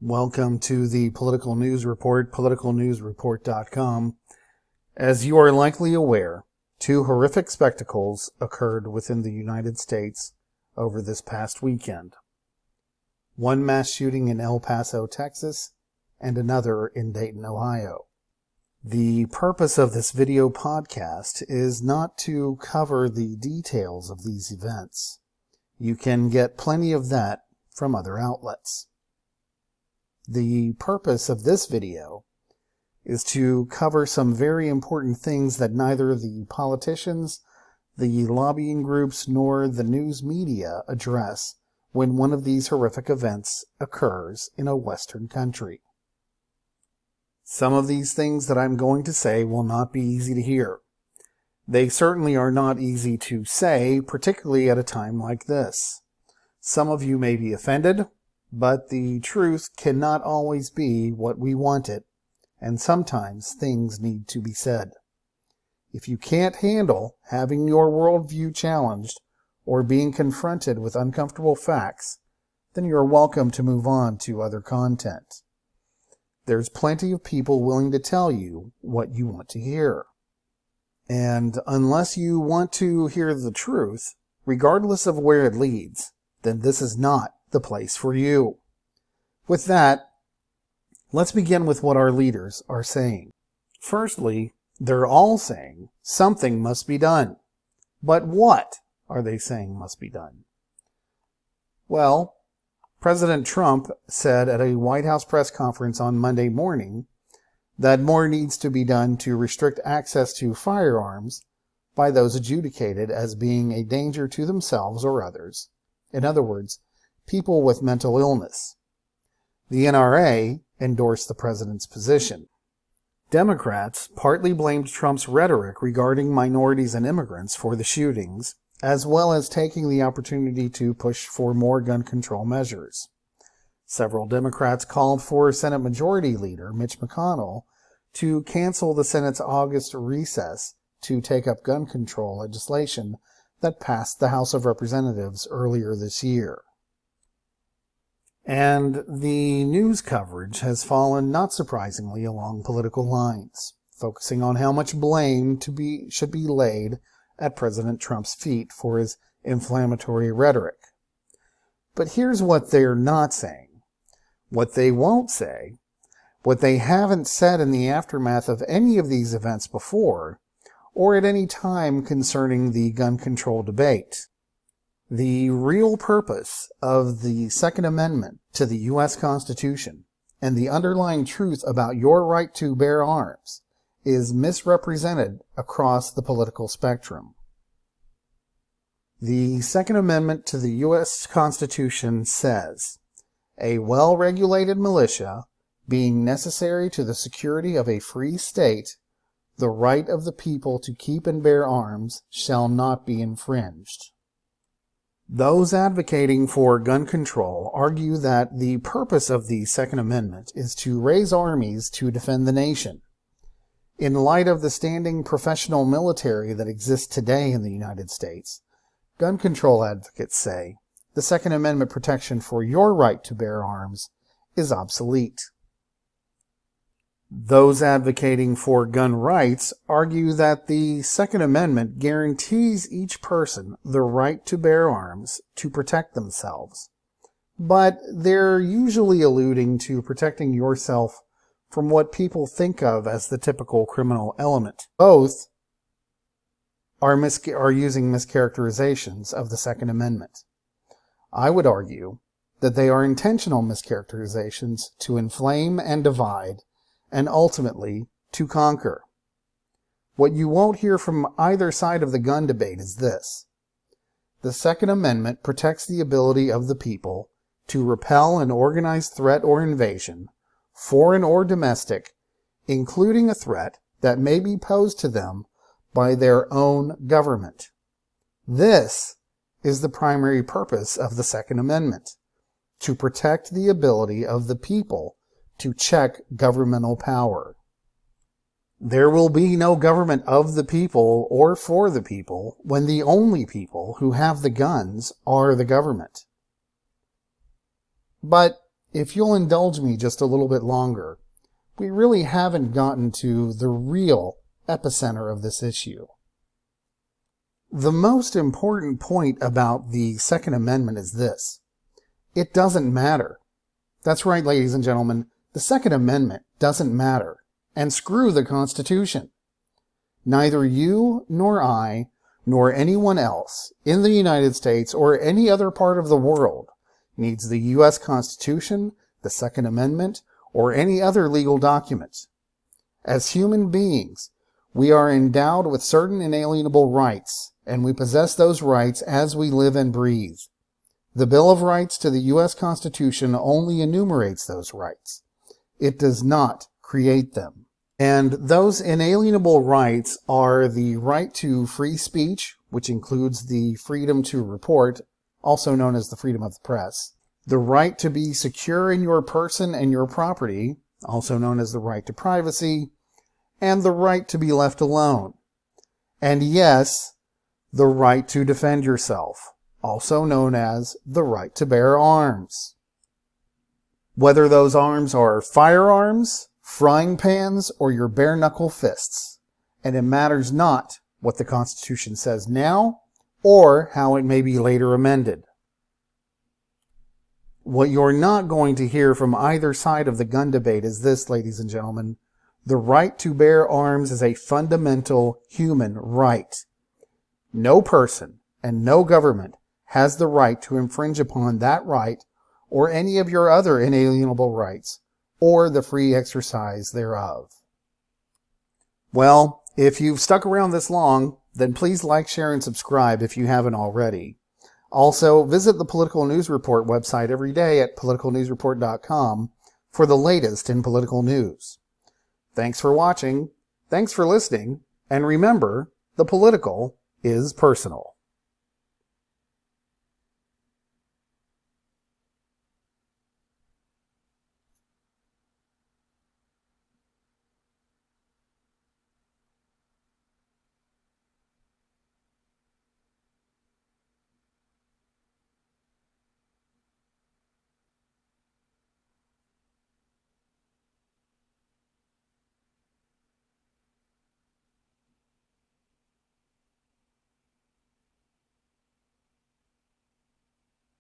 Welcome to the Political News Report, politicalnewsreport.com. As you are likely aware, two horrific spectacles occurred within the United States over this past weekend. One mass shooting in El Paso, Texas, and another in Dayton, Ohio. The purpose of this video podcast is not to cover the details of these events. You can get plenty of that from other outlets. The purpose of this video is to cover some very important things that neither the politicians, the lobbying groups, nor the news media address when one of these horrific events occurs in a Western country. Some of these things that I'm going to say will not be easy to hear. They certainly are not easy to say, particularly at a time like this. Some of you may be offended, but the truth cannot always be what we want it, and sometimes things need to be said. If you can't handle having your worldview challenged or being confronted with uncomfortable facts, then you're welcome to move on to other content. There's plenty of people willing to tell you what you want to hear. And unless you want to hear the truth, regardless of where it leads, then this is not the place for you. With that, let's begin with what our leaders are saying. Firstly, they're all saying something must be done. But what are they saying must be done? Well, President Trump said at a White House press conference on Monday morning that more needs to be done to restrict access to firearms by those adjudicated as being a danger to themselves or others. In other words, people with mental illness. The NRA endorsed the president's position. Democrats partly blamed Trump's rhetoric regarding minorities and immigrants for the shootings, as well as taking the opportunity to push for more gun control measures. Several Democrats called for Senate Majority Leader Mitch McConnell to cancel the Senate's August recess to take up gun control legislation that passed the House of Representatives earlier this year. And the news coverage has fallen, not surprisingly, along political lines, focusing on how much blame should be laid at President Trump's feet for his inflammatory rhetoric. But here's what they're not saying, what they won't say, what they haven't said in the aftermath of any of these events before, or at any time concerning the gun control debate. The real purpose of the Second Amendment to the U.S. Constitution and the underlying truth about your right to bear arms is misrepresented across the political spectrum. The Second Amendment to the U.S. Constitution says, "A well-regulated militia, being necessary to the security of a free state, the right of the people to keep and bear arms shall not be infringed." Those advocating for gun control argue that the purpose of the Second Amendment is to raise armies to defend the nation. In light of the standing professional military that exists today in the United States, gun control advocates say the Second Amendment protection for your right to bear arms is obsolete. Those advocating for gun rights argue that the Second Amendment guarantees each person the right to bear arms to protect themselves. But they're usually alluding to protecting yourself from what people think of as the typical criminal element. Both are using mischaracterizations of the Second Amendment. I would argue that they are intentional mischaracterizations to inflame and divide, and ultimately to conquer. What you won't hear from either side of the gun debate is this: the Second Amendment protects the ability of the people to repel an organized threat or invasion, foreign or domestic, including a threat that may be posed to them by their own government. This is the primary purpose of the Second Amendment: to protect the ability of the people to check governmental power. There will be no government of the people or for the people when the only people who have the guns are the government. But if you'll indulge me just a little bit longer, we really haven't gotten to the real epicenter of this issue. The most important point about the Second Amendment is this: it doesn't matter. That's right, ladies and gentlemen, the Second Amendment doesn't matter. And screw the Constitution. Neither you nor I nor anyone else in the United States or any other part of the world needs the U.S. Constitution, the Second Amendment, or any other legal document. As human beings, we are endowed with certain inalienable rights, and we possess those rights as we live and breathe. The Bill of Rights to the U.S. Constitution only enumerates those rights. It does not create them. And those inalienable rights are the right to free speech, which includes the freedom to report, also known as the freedom of the press, the right to be secure in your person and your property, also known as the right to privacy, and the right to be left alone. And yes, the right to defend yourself, also known as the right to bear arms. Whether those arms are firearms, frying pans, or your bare-knuckle fists. And it matters not what the Constitution says now, or how it may be later amended. What you're not going to hear from either side of the gun debate is this, ladies and gentlemen: the right to bear arms is a fundamental human right. No person and no government has the right to infringe upon that right or any of your other inalienable rights, or the free exercise thereof. Well, if you've stuck around this long, then please like, share, and subscribe if you haven't already. Also, visit the Political News Report website every day at politicalnewsreport.com for the latest in political news. Thanks for watching, thanks for listening, and remember, the political is personal.